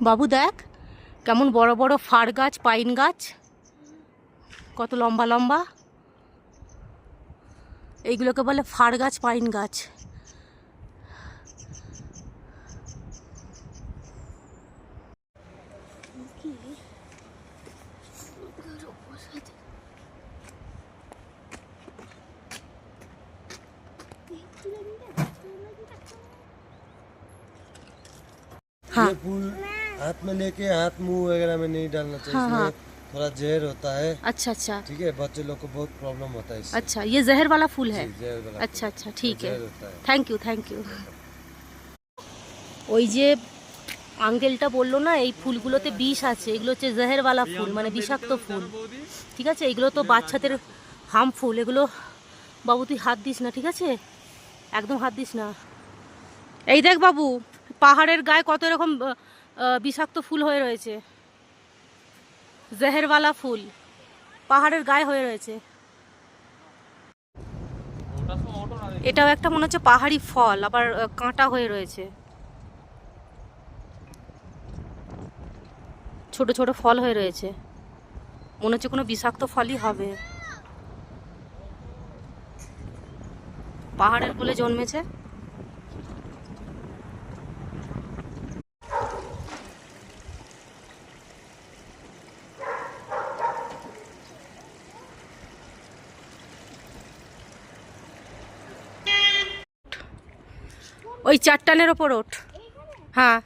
বাবু দেখ কেমন বড় বড় ফার গাছ, পাইন গাছ, কত লম্বা লম্বা। এইগুলোকে বলে ফার গাছ, পাইন গাছ। ये फूल हाथ में लेके हाथ मुंह वगैरह में नहीं डालना चाहिए। इसमें थोड़ा जहर होता है। अच्छा अच्छा ठीक है, बच्चे लोग को बहुत प्रॉब्लम होता है इससे। अच्छा, ये जहर वाला फूल है। जी, जहर वाला अच्छा अच्छा, ठीक है, जहर होता है। Thank you thank you. ওই যে আঙ্কেলটা বললো না এই ফুলগুলোতে বিষ আছে, এগুলো হচ্ছে জেহেরওয়ালা ফুল, মানে বিষাক্ত ফুল। ঠিক আছে, এগুলো তো বাচ্চাদের হার্মফুল। এগুলো বাবু তুই হাত দিস না, ঠিক আছে? একদম হাত দিস না। এই দেখ বাবু, পাহাড়ের গায়ে কত এরকম বিষাক্ত ফুল হয়ে রয়েছে, জেহেরওয়ালা ফুল পাহাড়ের গায়ে হয়ে রয়েছে। এটাও একটা মনে হচ্ছে পাহাড়ি ফল, আবার কাঁটা হয়ে রয়েছে, ছোট ছোট ফল হয়ে রয়েছে, মনে হচ্ছে কোনো বিষাক্ত ফলই হবে, পাহাড়ের কোলে জন্মেছে। ওই চারটানের ওপর ওঠ। হ্যাঁ।